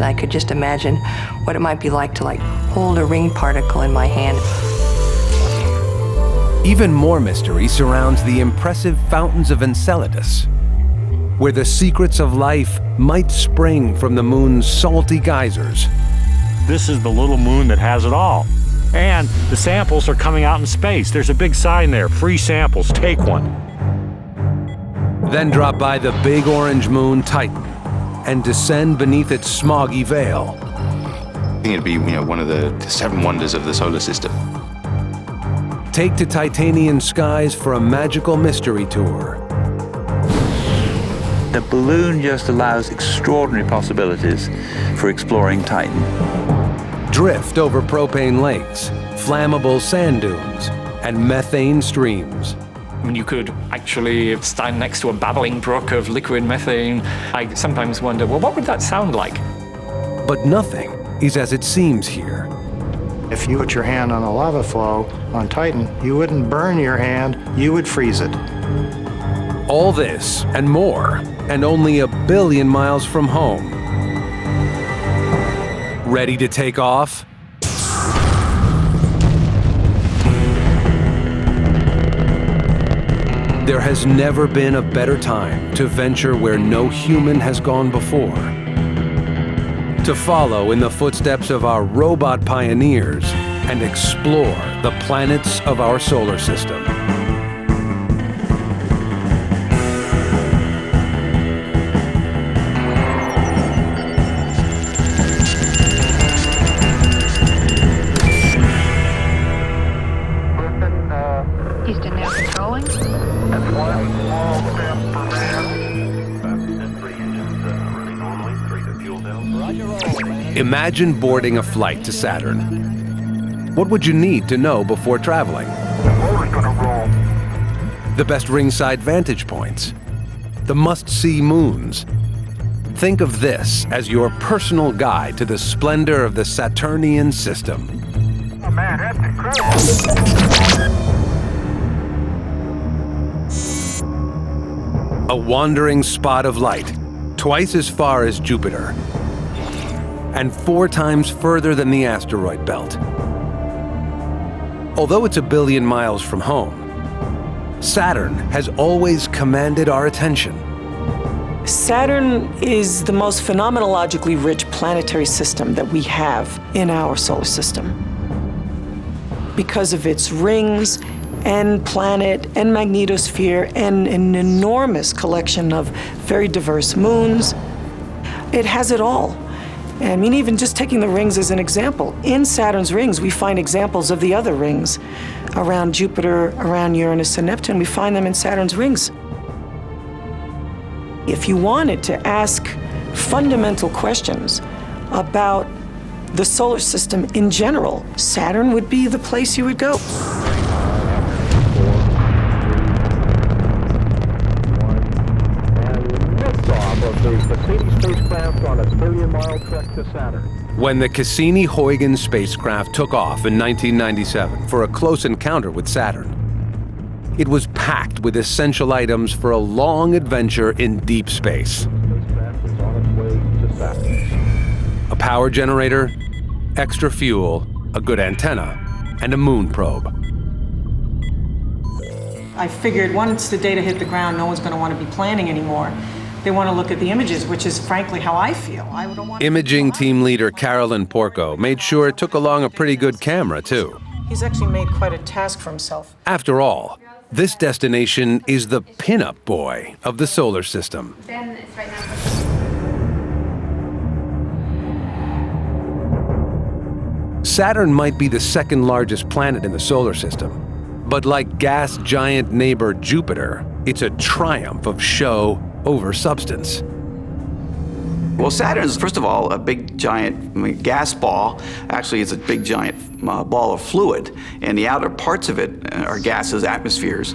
And I could just imagine what it might be like to hold a ring particle in my hand. Even more mystery surrounds the impressive fountains of Enceladus, where the secrets of life might spring from the moon's salty geysers. This is the little moon that has it all. And the samples are coming out in space. There's a big sign there, free samples, take one. Then drop by the big orange moon Titan and descend beneath its smoggy veil. I think it'd be, one of the 7 wonders of the solar system. Take to Titanian skies for a magical mystery tour. The balloon just allows extraordinary possibilities for exploring Titan. Drift over propane lakes, flammable sand dunes, and methane streams. I mean, you could actually stand next to a babbling brook of liquid methane. I sometimes wonder, well, what would that sound like? But nothing is as it seems here. If you put your hand on a lava flow on Titan, you wouldn't burn your hand, you would freeze it. All this and more, and only 1 billion miles from home. Ready to take off? There has never been a better time to venture where no human has gone before. To follow in the footsteps of our robot pioneers and explore the planets of our solar system. Houston now controlling. That's 1 small step for man. 3 engines running normally, 3 to fuel down. Roger roll. Imagine boarding a flight to Saturn. What would you need to know before traveling? The motor's gonna roll. The best ringside vantage points. The must-see moons. Think of this as your personal guide to the splendor of the Saturnian system. Oh man, that's incredible. A wandering spot of light, twice as far as Jupiter, and 4 times further than the asteroid belt. Although it's 1 billion miles from home, Saturn has always commanded our attention. Saturn is the most phenomenologically rich planetary system that we have in our solar system. Because of its rings and planet and magnetosphere and an enormous collection of very diverse moons, it has it all. I mean, even just taking the rings as an example, in Saturn's rings, we find examples of the other rings. Around Jupiter, around Uranus and Neptune, we find them in Saturn's rings. If you wanted to ask fundamental questions about the solar system in general, Saturn would be the place you would go. When the Cassini-Huygens spacecraft took off in 1997 for a close encounter with Saturn, it was packed with essential items for a long adventure in deep space. A power generator, extra fuel, a good antenna, and a moon probe. I figured once the data hit the ground, no one's going to want to be planning anymore. They want to look at the images, which is frankly how I feel. Imaging team leader Carolyn Porco made sure it took along a pretty good camera, too. He's actually made quite a task for himself. After all, this destination is the pinup boy of the solar system. Saturn might be the second largest planet in the solar system, but like gas giant neighbor Jupiter, it's a triumph of show over substance. Well, Saturn is, first of all, a big giant gas ball. Actually, it's a big giant ball of fluid, and the outer parts of it are gases, atmospheres.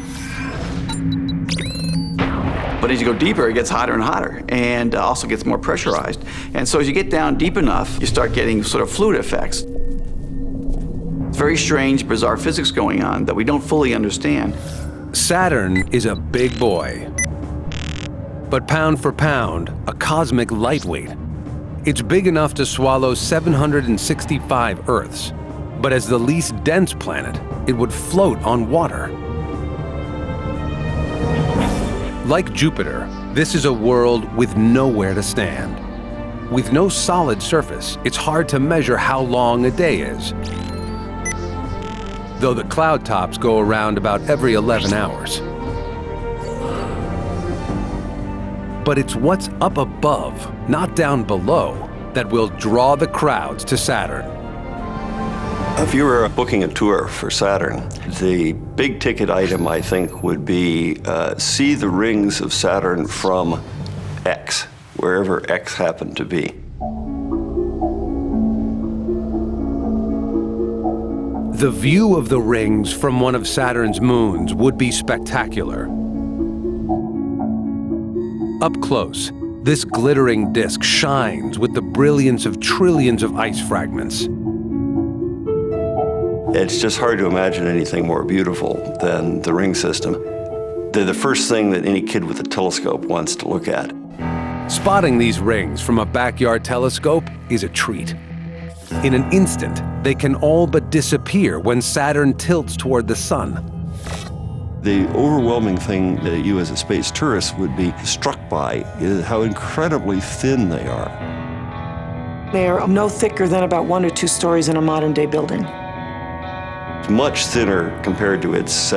But as you go deeper, it gets hotter and hotter, and also gets more pressurized. And so as you get down deep enough, you start getting sort of fluid effects. It's very strange, bizarre physics going on that we don't fully understand. Saturn is a big boy. But pound for pound, a cosmic lightweight. It's big enough to swallow 765 Earths, but as the least dense planet, it would float on water. Like Jupiter, this is a world with nowhere to stand. With no solid surface, it's hard to measure how long a day is, though the cloud tops go around about every 11 hours. But it's what's up above, not down below, that will draw the crowds to Saturn. If you were booking a tour for Saturn, the big ticket item, I think, would be see the rings of Saturn from X, wherever X happened to be. The view of the rings from one of Saturn's moons would be spectacular. Up close, this glittering disk shines with the brilliance of trillions of ice fragments. It's just hard to imagine anything more beautiful than the ring system. They're the first thing that any kid with a telescope wants to look at. Spotting these rings from a backyard telescope is a treat. In an instant, they can all but disappear when Saturn tilts toward the sun. The overwhelming thing that you as a space tourist would be struck by is how incredibly thin they are. They are no thicker than about 1 or 2 stories in a modern-day building. It's much thinner compared to its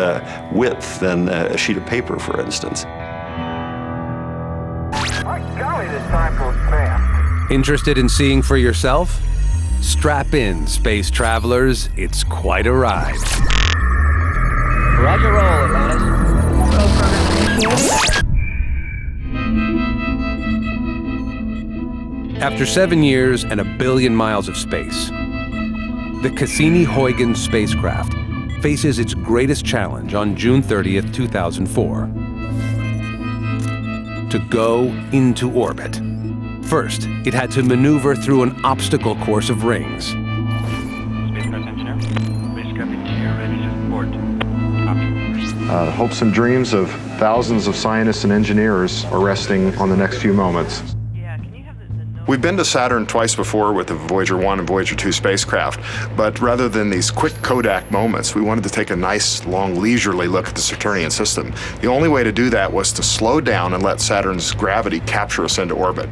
width than a sheet of paper, for instance. Golly, this time goes fast. Interested in seeing for yourself? Strap in, space travelers. It's quite a ride. Roger, roll, Atlantis. After 7 years and 1 billion miles of space, the Cassini-Huygens spacecraft faces its greatest challenge on June 30th, 2004. To go into orbit. First, it had to maneuver through an obstacle course of rings. Spacecraft engineer. Spacecraft engineer ready to report. Copy. The hopes and dreams of thousands of scientists and engineers are resting on the next few moments. We've been to Saturn twice before with the Voyager 1 and Voyager 2 spacecraft, but rather than these quick Kodak moments, we wanted to take a nice, long, leisurely look at the Saturnian system. The only way to do that was to slow down and let Saturn's gravity capture us into orbit.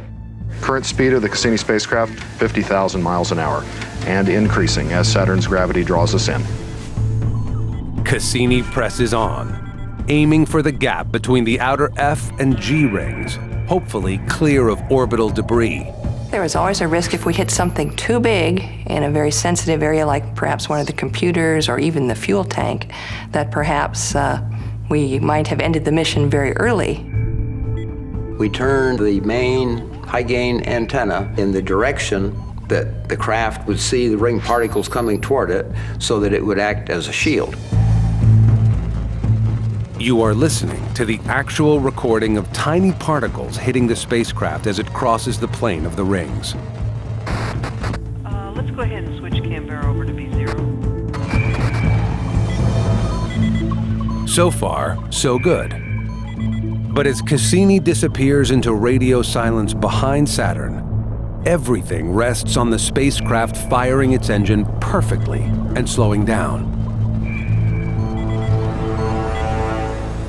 Current speed of the Cassini spacecraft, 50,000 miles an hour, and increasing as Saturn's gravity draws us in. Cassini presses on, aiming for the gap between the outer F and G rings, hopefully clear of orbital debris. There is always a risk if we hit something too big in a very sensitive area, like perhaps one of the computers or even the fuel tank, that perhaps we might have ended the mission very early. We turned the main high-gain antenna in the direction that the craft would see the ring particles coming toward it so that it would act as a shield. You are listening to the actual recording of tiny particles hitting the spacecraft as it crosses the plane of the rings. Let's go ahead and switch Canberra over to B0. So far, so good. But as Cassini disappears into radio silence behind Saturn, everything rests on the spacecraft firing its engine perfectly and slowing down.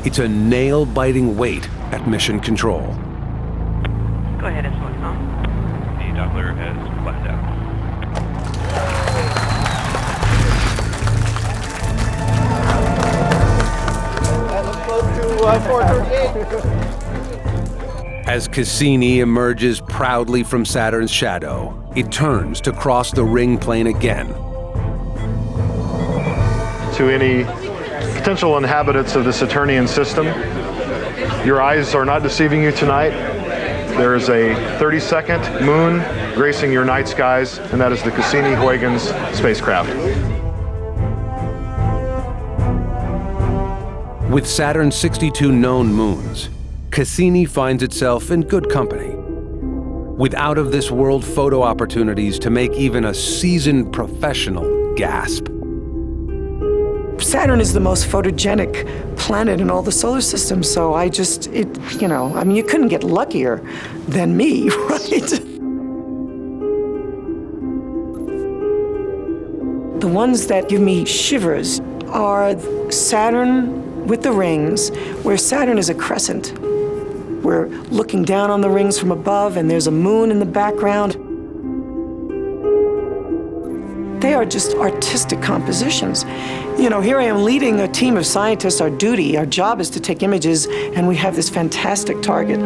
It's a nail-biting wait at mission control. Go ahead and switch on. The Doppler has flattened out. That looks close to 438. As Cassini emerges proudly from Saturn's shadow, it turns to cross the ring plane again. To any potential inhabitants of the Saturnian system, your eyes are not deceiving you tonight. There is a 30-second moon gracing your night skies, and that is the Cassini-Huygens spacecraft. With Saturn's 62 known moons, Cassini finds itself in good company. With out-of-this-world photo opportunities to make even a seasoned professional gasp. Saturn is the most photogenic planet in all the solar system, so you couldn't get luckier than me, right? The ones that give me shivers are Saturn with the rings, where Saturn is a crescent. We're looking down on the rings from above, and there's a moon in the background. They are just artistic compositions. You know, here I am leading a team of scientists. Our duty, our job is to take images, and we have this fantastic target.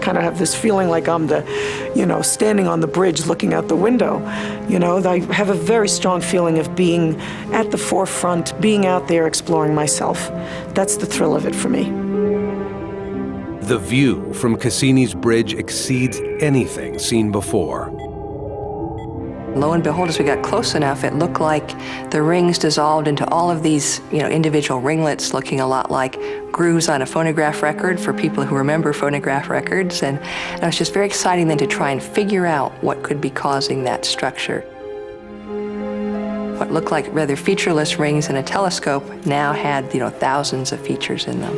Kind of have this feeling like I'm standing on the bridge looking out the window. You know, I have a very strong feeling of being at the forefront, being out there exploring myself. That's the thrill of it for me. The view from Cassini's bridge exceeds anything seen before. Lo and behold, as we got close enough, it looked like the rings dissolved into all of these, individual ringlets looking a lot like grooves on a phonograph record for people who remember phonograph records. And it was just very exciting then to try and figure out what could be causing that structure. What looked like rather featureless rings in a telescope now had, thousands of features in them.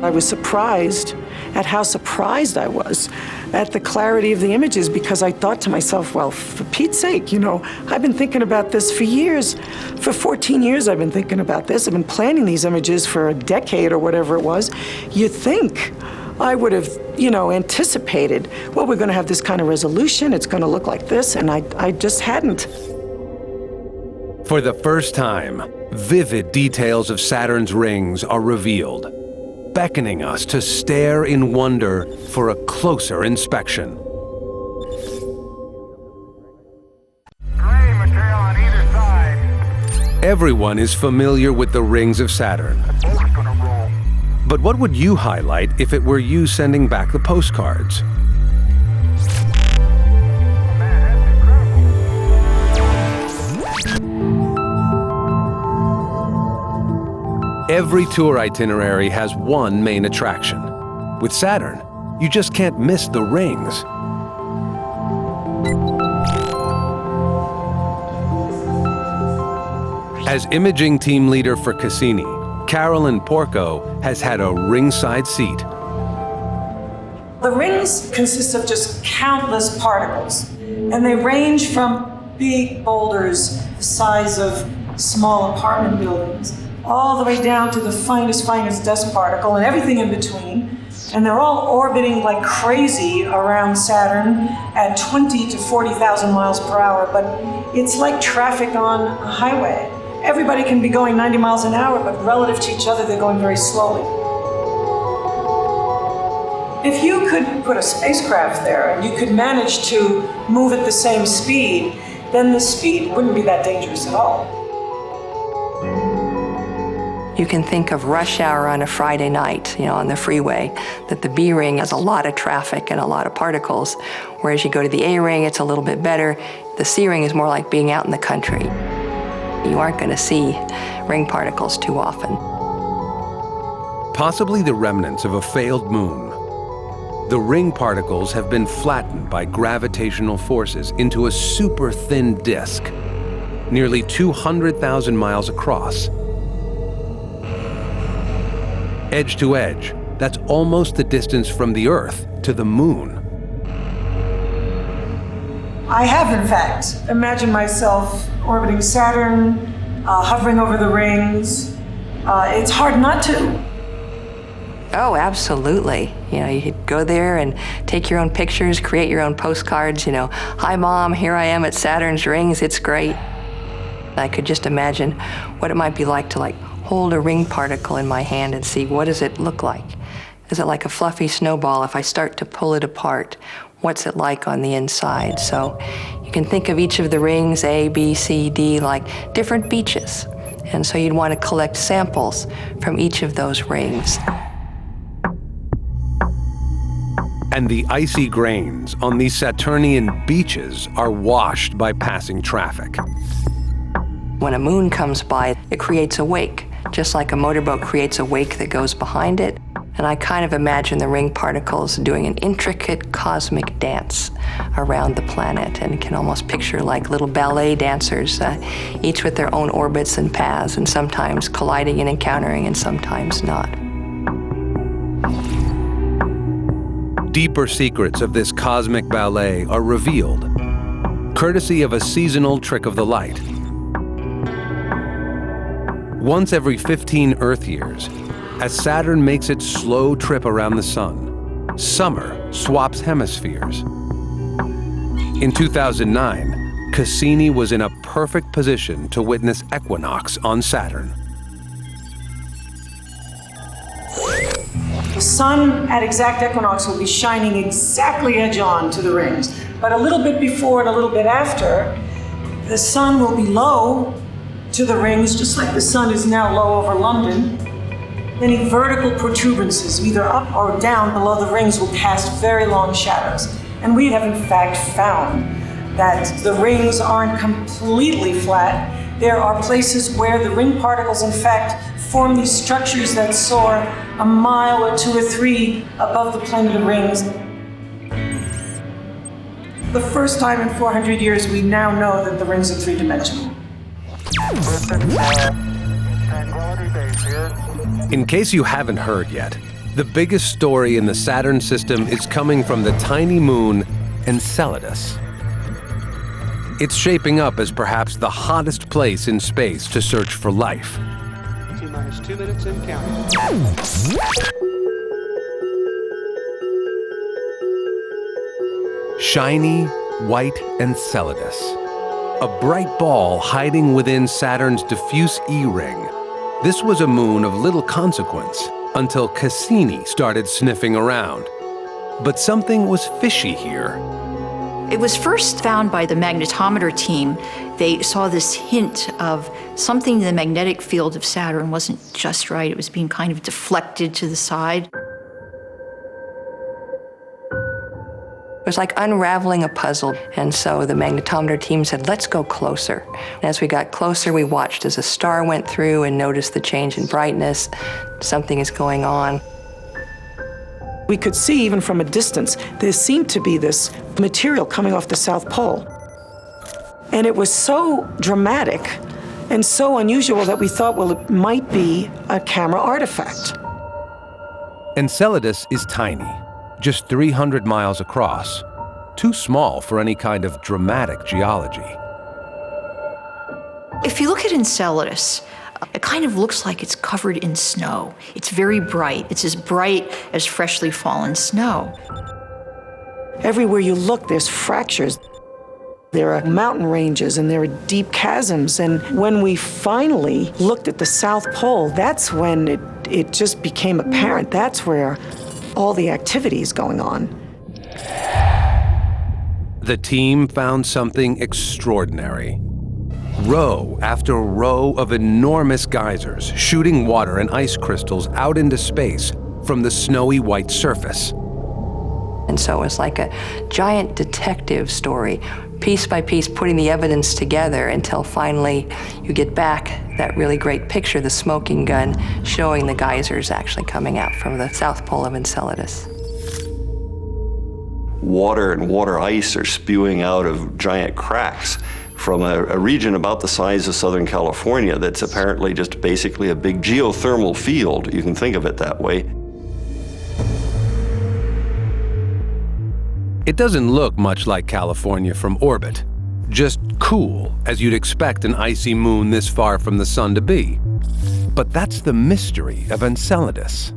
I was surprised at how surprised I was at the clarity of the images, because I thought to myself, well, for Pete's sake, I've been thinking about this for years. For 14 years I've been thinking about this. I've been planning these images for a decade or whatever it was. You'd think I would have, anticipated, well, we're going to have this kind of resolution, it's going to look like this, and I just hadn't. For the first time, vivid details of Saturn's rings are revealed, beckoning us to stare in wonder for a closer inspection. Everyone is familiar with the rings of Saturn. But what would you highlight if it were you sending back the postcards? Every tour itinerary has one main attraction. With Saturn, you just can't miss the rings. As imaging team leader for Cassini, Carolyn Porco has had a ringside seat. The rings consist of just countless particles, and they range from big boulders the size of small apartment buildings, all the way down to the finest dust particle and everything in between. And they're all orbiting like crazy around Saturn at 20 to 40,000 miles per hour, but it's like traffic on a highway. Everybody can be going 90 miles an hour, but relative to each other, they're going very slowly. If you could put a spacecraft there and you could manage to move at the same speed, then the speed wouldn't be that dangerous at all. You can think of rush hour on a Friday night, on the freeway, that the B ring has a lot of traffic and a lot of particles, whereas you go to the A ring, it's a little bit better. The C ring is more like being out in the country. You aren't going to see ring particles too often. Possibly the remnants of a failed moon. The ring particles have been flattened by gravitational forces into a super thin disk, nearly 200,000 miles across. Edge to edge, that's almost the distance from the Earth to the moon. I have, in fact, imagined myself orbiting Saturn, hovering over the rings. It's hard not to. Oh, absolutely. You could go there and take your own pictures, create your own postcards, hi Mom, here I am at Saturn's rings, it's great. I could just imagine what it might be like to hold a ring particle in my hand and see, what does it look like? Is it like a fluffy snowball? If I start to pull it apart, what's it like on the inside? So you can think of each of the rings, A, B, C, D, like different beaches. And so you'd want to collect samples from each of those rings. And the icy grains on these Saturnian beaches are washed by passing traffic. When a moon comes by, it creates a wake, just like a motorboat creates a wake that goes behind it. And I kind of imagine the ring particles doing an intricate cosmic dance around the planet, and can almost picture like little ballet dancers, each with their own orbits and paths, and sometimes colliding and encountering, and sometimes not. deeper secrets of this cosmic ballet are revealed, courtesy of a seasonal trick of the light. Once every 15 Earth years, as Saturn makes its slow trip around the sun, summer swaps hemispheres. In 2009, Cassini was in a perfect position to witness equinox on Saturn. The sun at exact equinox will be shining exactly edge-on to the rings. But a little bit before and a little bit after, the sun will be low to the rings, just like the sun is now low over London. Any vertical protuberances, either up or down below the rings, will cast very long shadows. And we have in fact found that the rings aren't completely flat. There are places where the ring particles, in fact, form these structures that soar a mile or 2 or 3 above the plane of the rings. The first time in 400 years, we now know that the rings are three-dimensional. In case you haven't heard yet, the biggest story in the Saturn system is coming from the tiny moon Enceladus. It's shaping up as perhaps the hottest place in space to search for life. T-minus 2 minutes and counting. Shiny, white Enceladus. A bright ball hiding within Saturn's diffuse E-ring. This was a moon of little consequence until Cassini started sniffing around. But something was fishy here. It was first found by the magnetometer team. They saw this hint of something in the magnetic field of Saturn wasn't just right. It was being kind of deflected to the side. It was like unraveling a puzzle, and so the magnetometer team said, let's go closer. And as we got closer, we watched as a star went through and noticed the change in brightness. Something is going on. We could see, even from a distance, there seemed to be this material coming off the South Pole. And it was so dramatic and so unusual that we thought, well, it might be a camera artifact. Enceladus is tiny, just 300 miles across, too small for any kind of dramatic geology. If you look at Enceladus, it kind of looks like it's covered in snow. It's very bright. It's as bright as freshly fallen snow. Everywhere you look, there's fractures. There are mountain ranges and there are deep chasms. And when we finally looked at the South Pole, that's when it just became apparent. That's where all the activity is going on. The team found something extraordinary. Row after row of enormous geysers shooting water and ice crystals out into space from the snowy white surface. And so it was like a giant detective story, piece by piece putting the evidence together until finally you get back that really great picture, the smoking gun, showing the geysers actually coming out from the South Pole of Enceladus. Water and water ice are spewing out of giant cracks from a region about the size of Southern California that's apparently just basically a big geothermal field. You can think of it that way. It doesn't look much like California from orbit, just cool as you'd expect an icy moon this far from the sun to be. But that's the mystery of Enceladus.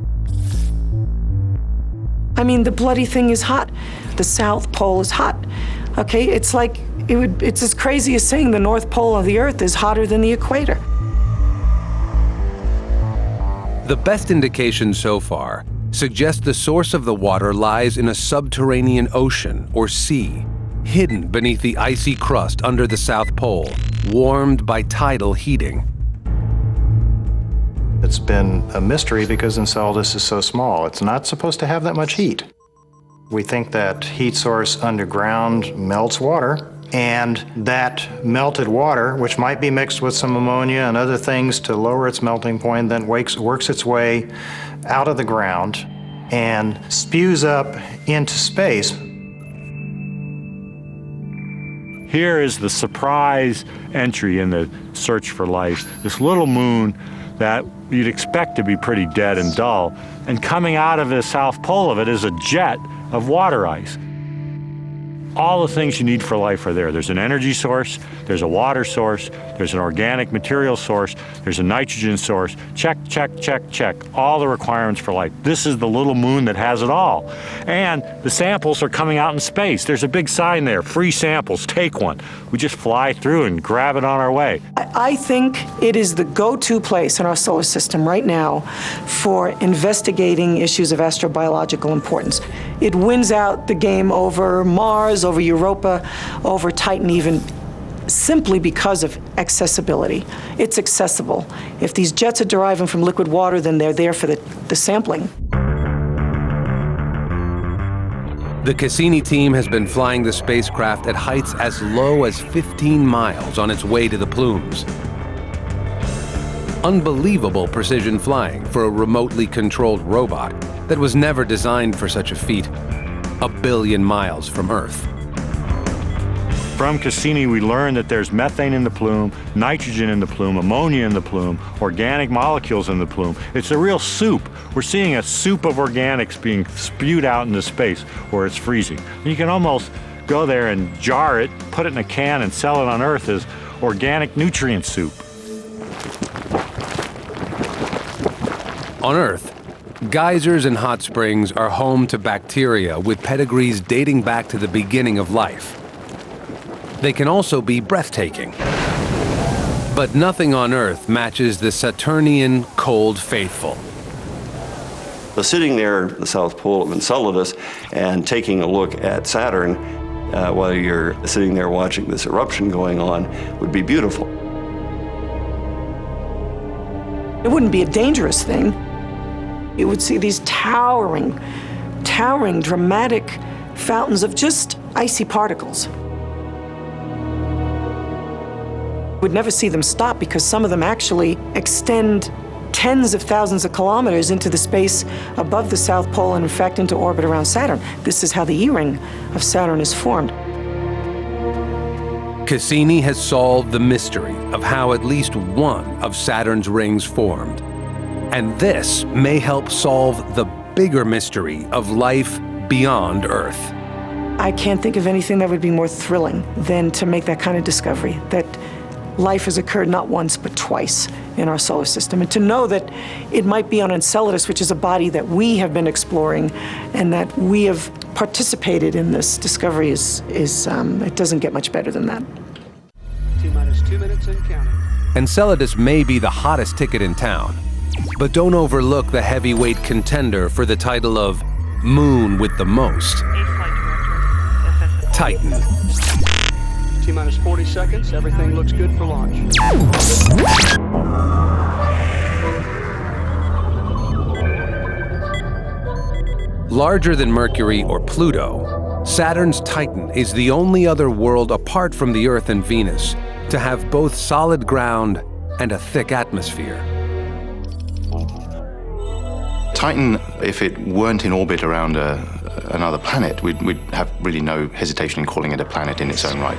I mean, the bloody thing is hot. The South Pole is hot. Okay, it's like, it's as crazy as saying the North Pole of the Earth is hotter than the equator. The best indication so far suggests the source of the water lies in a subterranean ocean or sea, hidden beneath the icy crust under the South Pole, warmed by tidal heating. It's been a mystery because Enceladus is so small. It's not supposed to have that much heat. We think that heat source underground melts water, and that melted water, which might be mixed with some ammonia and other things to lower its melting point, then works its way out of the ground and spews up into space. Here is the surprise entry in the search for life. This little moon that you'd expect to be pretty dead and dull. And coming out of the south pole of it is a jet of water ice. All the things you need for life are there. There's an energy source, there's a water source, there's an organic material source, there's a nitrogen source. Check, check, check, check. All the requirements for life. This is the little moon that has it all. And the samples are coming out in space. There's a big sign there, free samples, take one. We just fly through and grab it on our way. I think it is the go-to place in our solar system right now for investigating issues of astrobiological importance. It wins out the game over Mars, over Europa, over Titan even, simply because of accessibility. It's accessible. If these jets are deriving from liquid water, then they're there for the sampling. The Cassini team has been flying the spacecraft at heights as low as 15 miles on its way to the plumes. Unbelievable precision flying for a remotely controlled robot that was never designed for such a feat, 1 billion miles from Earth. From Cassini, we learned that there's methane in the plume, nitrogen in the plume, ammonia in the plume, organic molecules in the plume. It's a real soup. We're seeing a soup of organics being spewed out into space where it's freezing. You can almost go there and jar it, put it in a can, and sell it on Earth as organic nutrient soup. On Earth, geysers and hot springs are home to bacteria with pedigrees dating back to the beginning of life. They can also be breathtaking. But nothing on Earth matches the Saturnian cold faithful. So sitting there at the South Pole of Enceladus and taking a look at Saturn while you're sitting there watching this eruption going on would be beautiful. It wouldn't be a dangerous thing. You would see these towering, dramatic fountains of just icy particles. We'd never see them stop because some of them actually extend tens of thousands of kilometers into the space above the South Pole and in fact into orbit around Saturn. This is how the E-ring of Saturn is formed. Cassini has solved the mystery of how at least one of Saturn's rings formed. And this may help solve the bigger mystery of life beyond Earth. I can't think of anything that would be more thrilling than to make that kind of discovery, that life has occurred not once but twice in our solar system. And to know that it might be on Enceladus, which is a body that we have been exploring and that we have participated in this discovery it doesn't get much better than that. T-minus 2 minutes and counting. Enceladus may be the hottest ticket in town, but don't overlook the heavyweight contender for the title of Moon with the Most. Titan. T-minus 40 seconds. Everything looks good for launch. Larger than Mercury or Pluto, Saturn's Titan is the only other world apart from the Earth and Venus to have both solid ground and a thick atmosphere. Titan, if it weren't in orbit around another planet, we'd have really no hesitation in calling it a planet in its own right.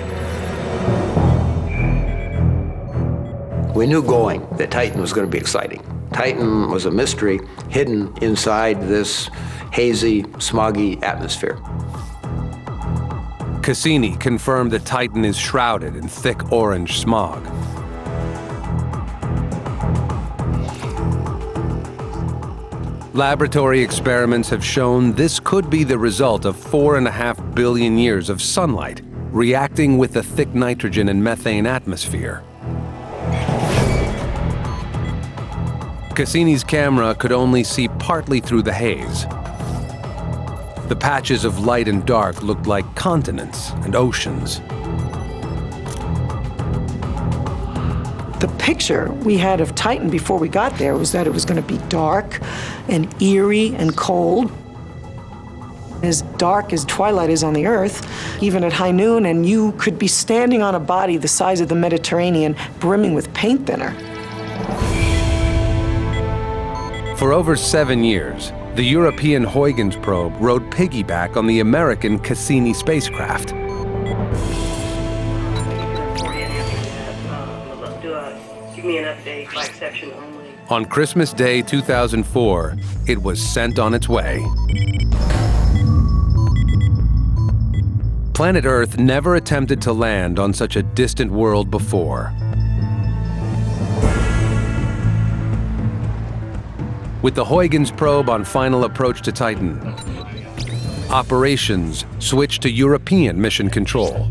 We knew going that Titan was going to be exciting. Titan was a mystery hidden inside this hazy, smoggy atmosphere. Cassini confirmed that Titan is shrouded in thick orange smog. Laboratory experiments have shown this could be the result of 4.5 billion years of sunlight reacting with the thick nitrogen and methane atmosphere. Cassini's camera could only see partly through the haze. The patches of light and dark looked like continents and oceans. The picture we had of Titan before we got there was that it was going to be dark and eerie and cold. As dark as twilight is on the Earth, even at high noon, and you could be standing on a body the size of the Mediterranean, brimming with paint thinner. For over 7 years, the European Huygens probe rode piggyback on the American Cassini spacecraft. Give me an update by section only. On Christmas Day 2004, it was sent on its way. Planet Earth never attempted to land on such a distant world before. With the Huygens probe on final approach to Titan, operations switched to European mission control.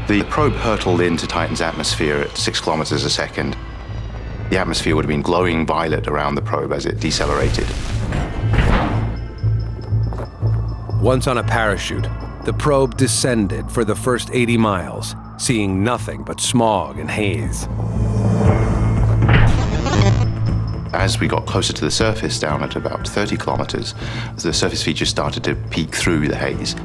The probe hurtled into Titan's atmosphere at 6 kilometers a second. The atmosphere would have been glowing violet around the probe as it decelerated. Once on a parachute, the probe descended for the first 80 miles, seeing nothing but smog and haze. As we got closer to the surface, down at about 30 kilometers, the surface features started to peek through the haze.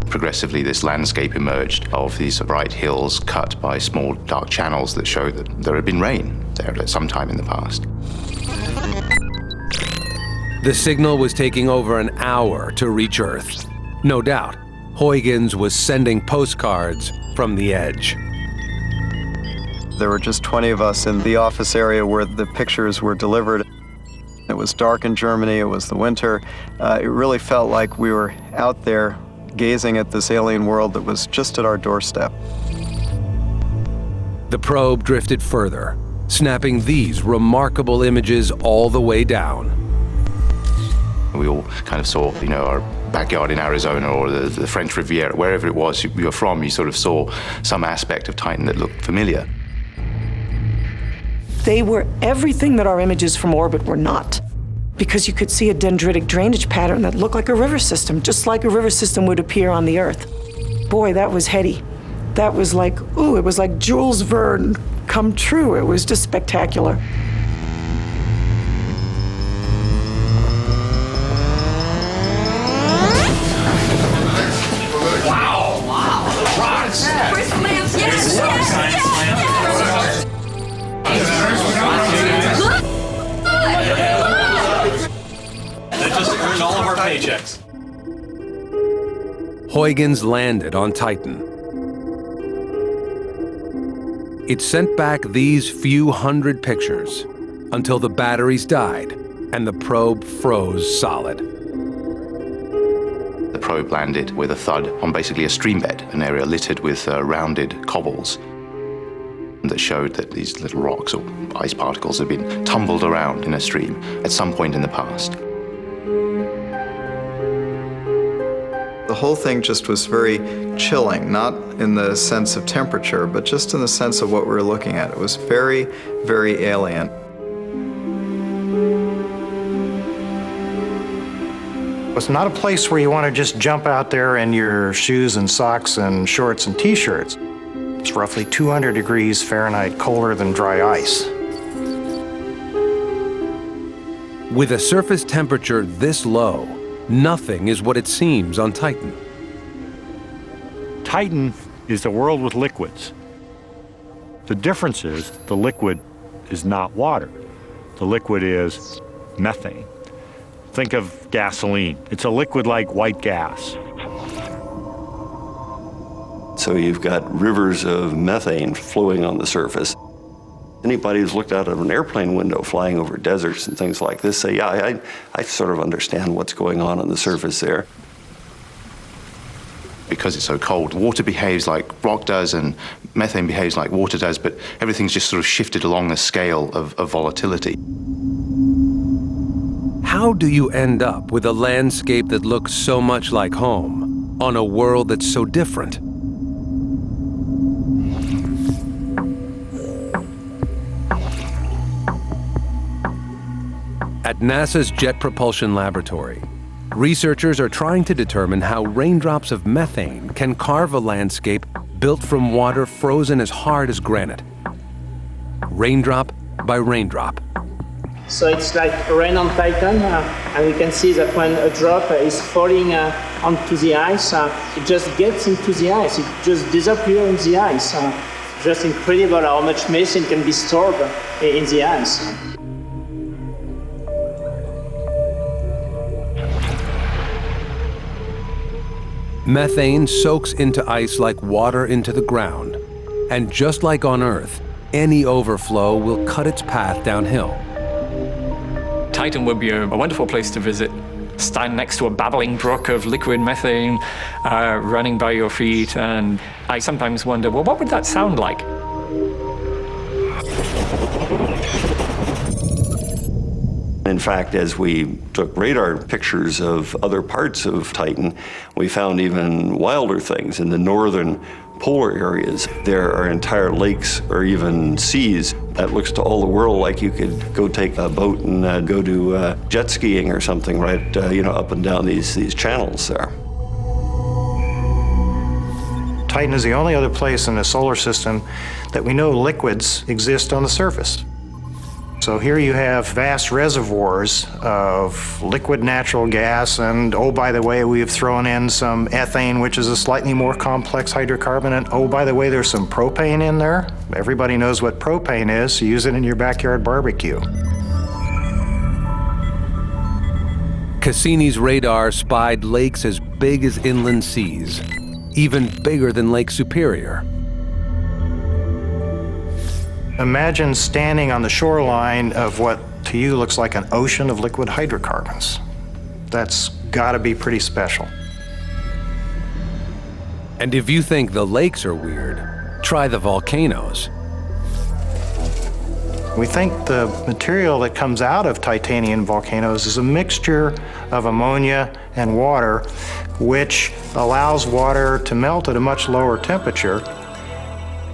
Progressively, this landscape emerged of these bright hills cut by small dark channels that showed that there had been rain there at some time in the past. The signal was taking over an hour to reach Earth. No doubt, Huygens was sending postcards from the edge. There were just 20 of us in the office area where the pictures were delivered. It was dark in Germany, it was the winter. It really felt like we were out there gazing at this alien world that was just at our doorstep. The probe drifted further, snapping these remarkable images all the way down. We all kind of saw, our backyard in Arizona or the French Riviera, wherever it was you were from, you sort of saw some aspect of Titan that looked familiar. They were everything that our images from orbit were not, because you could see a dendritic drainage pattern that looked like a river system, just like a river system would appear on the Earth. Boy, that was heady. That was like, ooh, it was like Jules Verne come true. It was just spectacular. All of our paychecks. Huygens landed on Titan. It sent back these few hundred pictures until the batteries died and the probe froze solid. The probe landed with a thud on basically a streambed, an area littered with rounded cobbles that showed that these little rocks or ice particles had been tumbled around in a stream at some point in the past. The whole thing just was very chilling, not in the sense of temperature, but just in the sense of what we were looking at. It was very, very alien. It's not a place where you want to just jump out there in your shoes and socks and shorts and t-shirts. It's roughly 200 degrees Fahrenheit colder than dry ice. With a surface temperature this low, nothing is what it seems on Titan. Titan is a world with liquids. The difference is the liquid is not water. The liquid is methane. Think of gasoline. It's a liquid like white gas. So you've got rivers of methane flowing on the surface. Anybody who's looked out of an airplane window flying over deserts and things like this say, yeah, I sort of understand what's going on the surface there. Because it's so cold, water behaves like rock does and methane behaves like water does, but everything's just sort of shifted along the scale of volatility. How do you end up with a landscape that looks so much like home on a world that's so different? At NASA's Jet Propulsion Laboratory, researchers are trying to determine how raindrops of methane can carve a landscape built from water frozen as hard as granite. Raindrop by raindrop. So it's like rain on Titan, and we can see that when a drop is falling onto the ice, it just gets into the ice. It just disappears in the ice. Just incredible how much methane can be stored in the ice. Methane soaks into ice like water into the ground. And just like on Earth, any overflow will cut its path downhill. Titan would be a wonderful place to visit. Stand next to a babbling brook of liquid methane running by your feet, and I sometimes wonder, well, what would that sound like? In fact, as we took radar pictures of other parts of Titan, we found even wilder things in the northern polar areas. There are entire lakes or even seas that looks to all the world like you could go take a boat and go to jet skiing or something, right? Up and down these channels there. Titan is the only other place in the solar system that we know liquids exist on the surface. So here you have vast reservoirs of liquid natural gas, and oh, by the way, we have thrown in some ethane, which is a slightly more complex hydrocarbon, and oh, by the way, there's some propane in there. Everybody knows what propane is, so use it in your backyard barbecue. Cassini's radar spied lakes as big as inland seas, even bigger than Lake Superior. Imagine standing on the shoreline of what to you looks like an ocean of liquid hydrocarbons. That's gotta be pretty special. And if you think the lakes are weird, try the volcanoes. We think the material that comes out of titanium volcanoes is a mixture of ammonia and water, which allows water to melt at a much lower temperature.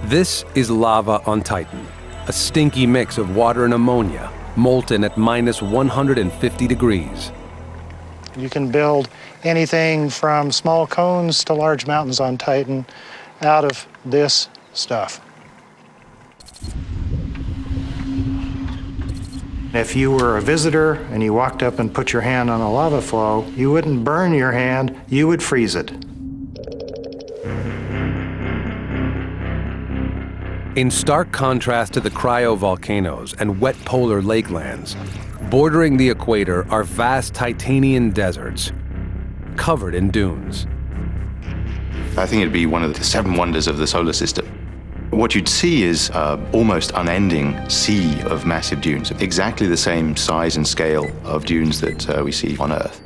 This is lava on Titan, a stinky mix of water and ammonia, molten at minus 150 degrees. You can build anything from small cones to large mountains on Titan out of this stuff. If you were a visitor and you walked up and put your hand on a lava flow, you wouldn't burn your hand, you would freeze it. In stark contrast to the cryovolcanoes and wet polar lakelands, bordering the equator are vast Titanian deserts, covered in dunes. I think it'd be one of the 7 wonders of the solar system. What you'd see is almost unending sea of massive dunes, exactly the same size and scale of dunes that we see on Earth.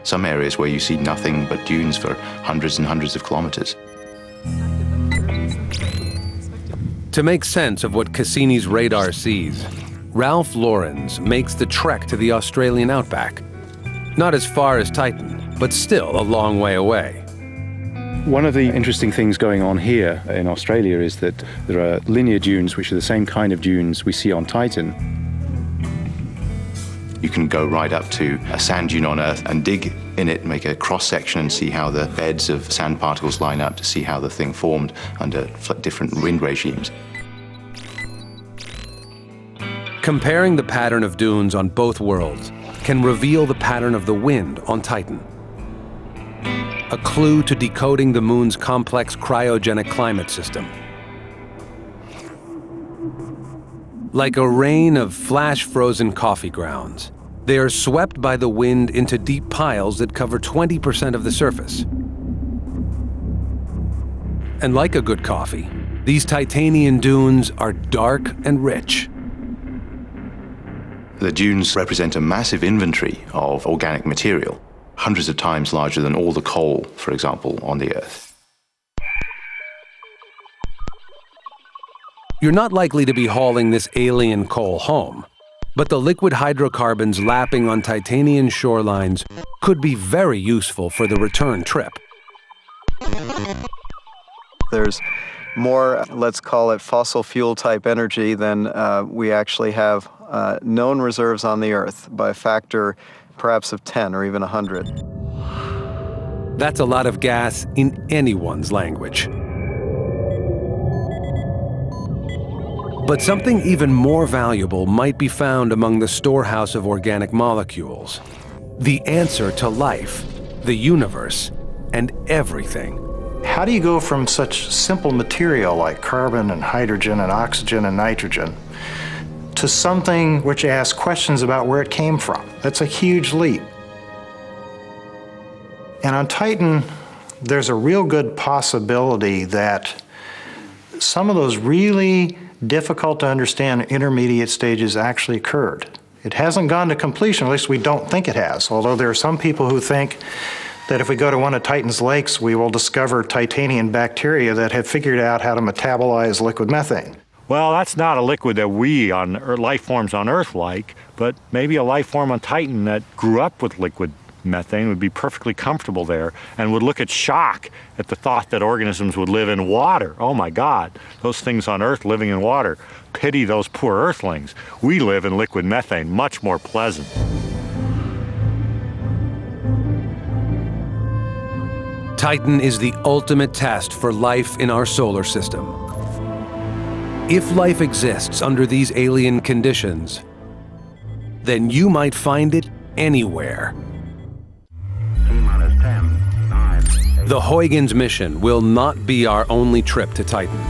Some areas where you see nothing but dunes for hundreds and hundreds of kilometers. To make sense of what Cassini's radar sees, Ralph Lorenz makes the trek to the Australian outback. Not as far as Titan, but still a long way away. One of the interesting things going on here in Australia is that there are linear dunes, which are the same kind of dunes we see on Titan. You can go right up to a sand dune on Earth and dig in it, make a cross-section and see how the beds of sand particles line up to see how the thing formed under different wind regimes. Comparing the pattern of dunes on both worlds can reveal the pattern of the wind on Titan. A clue to decoding the moon's complex cryogenic climate system. Like a rain of flash-frozen coffee grounds, they are swept by the wind into deep piles that cover 20% of the surface. And like a good coffee, these Titanian dunes are dark and rich. The dunes represent a massive inventory of organic material, hundreds of times larger than all the coal, for example, on the Earth. You're not likely to be hauling this alien coal home, but the liquid hydrocarbons lapping on Titanian shorelines could be very useful for the return trip. There's more, let's call it fossil fuel type energy than we actually have known reserves on the Earth by a factor perhaps of 10 or even 100. That's a lot of gas in anyone's language. But something even more valuable might be found among the storehouse of organic molecules. The answer to life, the universe, and everything. How do you go from such simple material like carbon and hydrogen and oxygen and nitrogen to something which asks questions about where it came from? That's a huge leap. And on Titan, there's a real good possibility that some of those really difficult to understand intermediate stages actually occurred. It hasn't gone to completion, at least we don't think it has, although there are some people who think that if we go to one of Titan's lakes, we will discover titanian bacteria that have figured out how to metabolize liquid methane. Well, that's not a liquid that we, life forms on Earth like, but maybe a life form on Titan that grew up with liquid methane would be perfectly comfortable there and would look at shock at the thought that organisms would live in water. Oh my God, those things on Earth living in water. Pity those poor Earthlings. We live in liquid methane, much more pleasant. Titan is the ultimate test for life in our solar system. If life exists under these alien conditions, then you might find it anywhere. The Huygens mission will not be our only trip to Titan,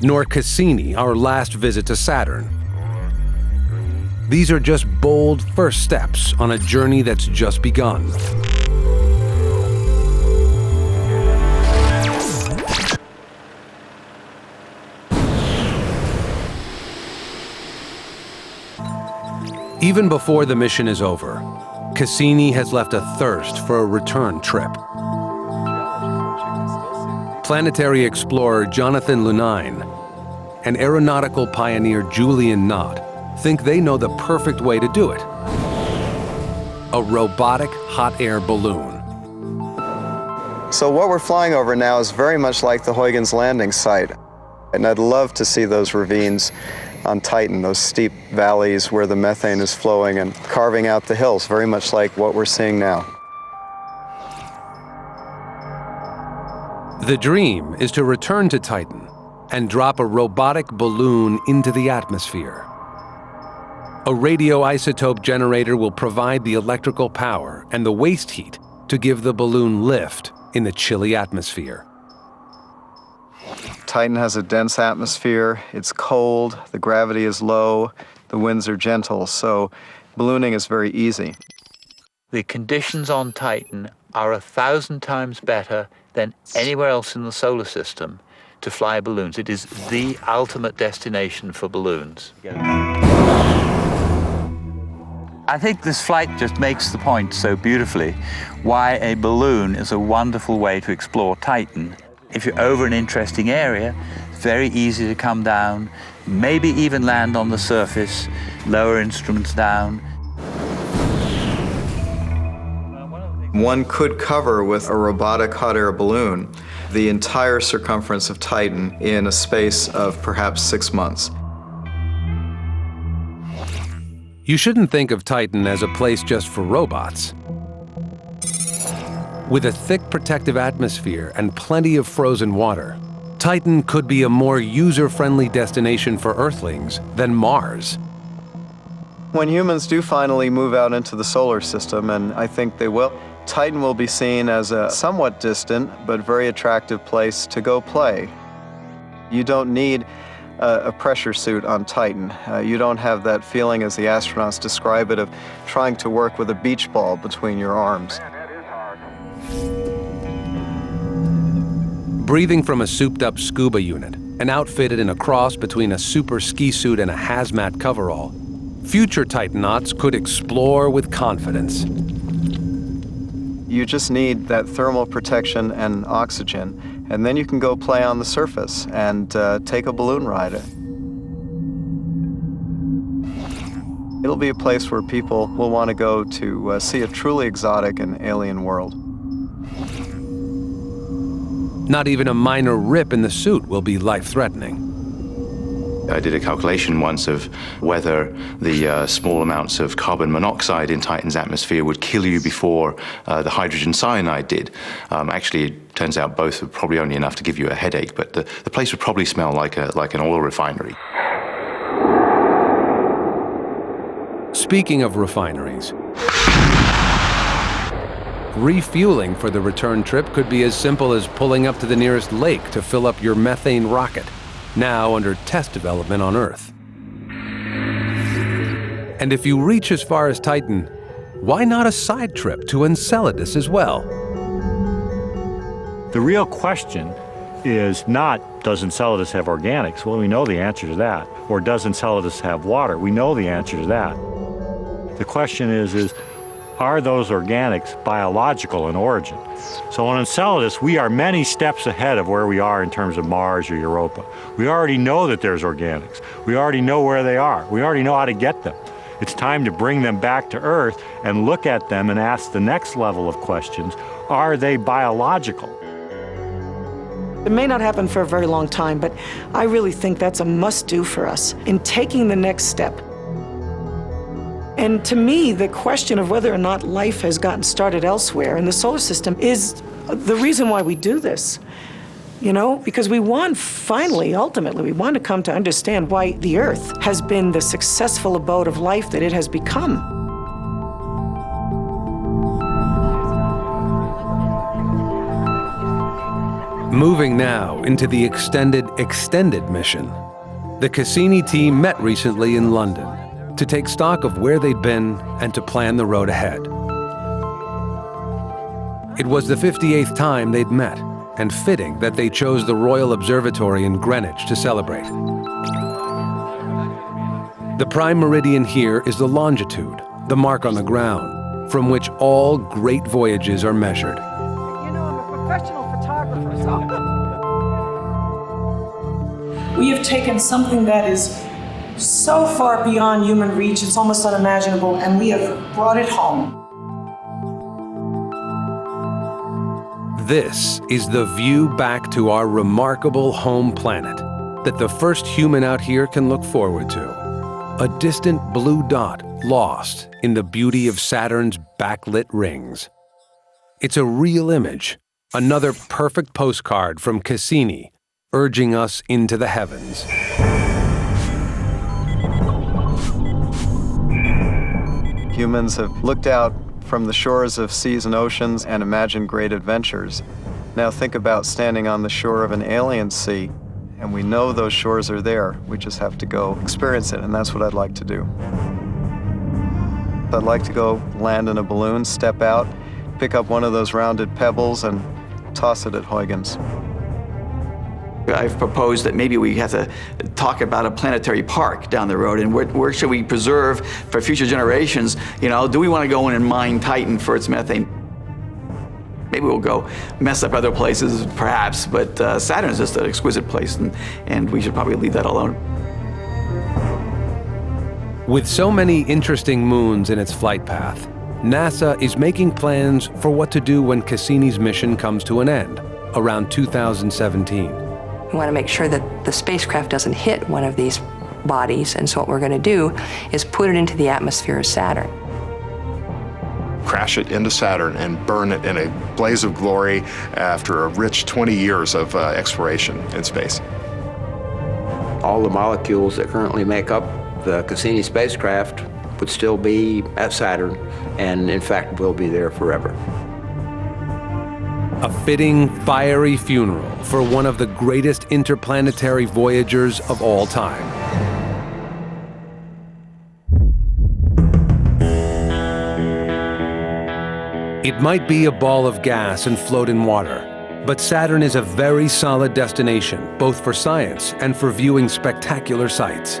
nor Cassini our last visit to Saturn. These are just bold first steps on a journey that's just begun. Even before the mission is over, Cassini has left a thirst for a return trip. Planetary explorer Jonathan Lunine and aeronautical pioneer Julian Knott think they know the perfect way to do it. A robotic hot air balloon. So what we're flying over now is very much like the Huygens landing site. And I'd love to see those ravines on Titan, those steep valleys where the methane is flowing and carving out the hills, very much like what we're seeing now. The dream is to return to Titan and drop a robotic balloon into the atmosphere. A radioisotope generator will provide the electrical power and the waste heat to give the balloon lift in the chilly atmosphere. Titan has a dense atmosphere, it's cold, the gravity is low, the winds are gentle, so ballooning is very easy. The conditions on Titan are 1,000 times better than anywhere else in the solar system to fly balloons. It is the ultimate destination for balloons. I think this flight just makes the point so beautifully why a balloon is a wonderful way to explore Titan. If you're over an interesting area, it's very easy to come down, maybe even land on the surface, lower instruments down. One could cover with a robotic hot air balloon the entire circumference of Titan in a space of perhaps 6 months. You shouldn't think of Titan as a place just for robots. With a thick protective atmosphere and plenty of frozen water, Titan could be a more user-friendly destination for Earthlings than Mars. When humans do finally move out into the solar system, and I think they will, Titan will be seen as a somewhat distant but very attractive place to go play. You don't need a pressure suit on Titan. You don't have that feeling, as the astronauts describe it, of trying to work with a beach ball between your arms. Breathing from a souped-up scuba unit and outfitted in a cross between a super ski suit and a hazmat coverall, future Titanauts could explore with confidence. You just need that thermal protection and oxygen, and then you can go play on the surface and take a balloon ride. It'll be a place where people will want to go to see a truly exotic and alien world. Not even a minor rip in the suit will be life-threatening. I did a calculation once of whether the small amounts of carbon monoxide in Titan's atmosphere would kill you before the hydrogen cyanide did. Actually, it turns out both are probably only enough to give you a headache, but the place would probably smell like an oil refinery. Speaking of refineries, refueling for the return trip could be as simple as pulling up to the nearest lake to fill up your methane rocket, now under test development on Earth. And if you reach as far as Titan, why not a side trip to Enceladus as well? The real question is not, does Enceladus have organics? Well, we know the answer to that. Or does Enceladus have water? We know the answer to that. The question is are those organics biological in origin? So on Enceladus, we are many steps ahead of where we are in terms of Mars or Europa. We already know that there's organics. We already know where they are. We already know how to get them. It's time to bring them back to Earth and look at them and ask the next level of questions. Are they biological? It may not happen for a very long time, but I really think that's a must-do for us in taking the next step. And to me, the question of whether or not life has gotten started elsewhere in the solar system is the reason why we do this. You know, because we want, finally, ultimately, we want to come to understand why the Earth has been the successful abode of life that it has become. Moving now into the extended mission. The Cassini team met recently in London to take stock of where they'd been and to plan the road ahead. It was the 58th time they'd met, and fitting that they chose the Royal Observatory in Greenwich to celebrate. The prime meridian here is the longitude, the mark on the ground, from which all great voyages are measured. You know, I'm a professional photographer, so. We have taken something that is so far beyond human reach, it's almost unimaginable, and we have brought it home. This is the view back to our remarkable home planet that the first human out here can look forward to. A distant blue dot lost in the beauty of Saturn's backlit rings. It's a real image, another perfect postcard from Cassini, urging us into the heavens. Humans have looked out from the shores of seas and oceans and imagined great adventures. Now think about standing on the shore of an alien sea, and we know those shores are there. We just have to go experience it, and that's what I'd like to do. I'd like to go land in a balloon, step out, pick up one of those rounded pebbles, and toss it at Huygens. I've proposed that maybe we have to talk about a planetary park down the road, and where should we preserve for future generations? You know, do we want to go in and mine Titan for its methane? Maybe we'll go mess up other places, perhaps, but Saturn is just an exquisite place, and we should probably leave that alone. With so many interesting moons in its flight path, NASA is making plans for what to do when Cassini's mission comes to an end, around 2017. We want to make sure that the spacecraft doesn't hit one of these bodies, and so what we're going to do is put it into the atmosphere of Saturn. Crash it into Saturn and burn it in a blaze of glory after a rich 20 years of exploration in space. All the molecules that currently make up the Cassini spacecraft would still be at Saturn, and in fact will be there forever. A fitting, fiery funeral for one of the greatest interplanetary voyagers of all time. It might be a ball of gas and float in water, but Saturn is a very solid destination, both for science and for viewing spectacular sights.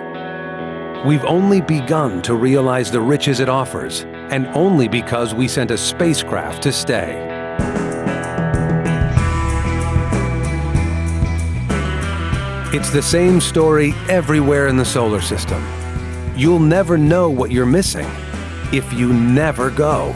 We've only begun to realize the riches it offers, and only because we sent a spacecraft to stay. It's the same story everywhere in the solar system. You'll never know what you're missing if you never go.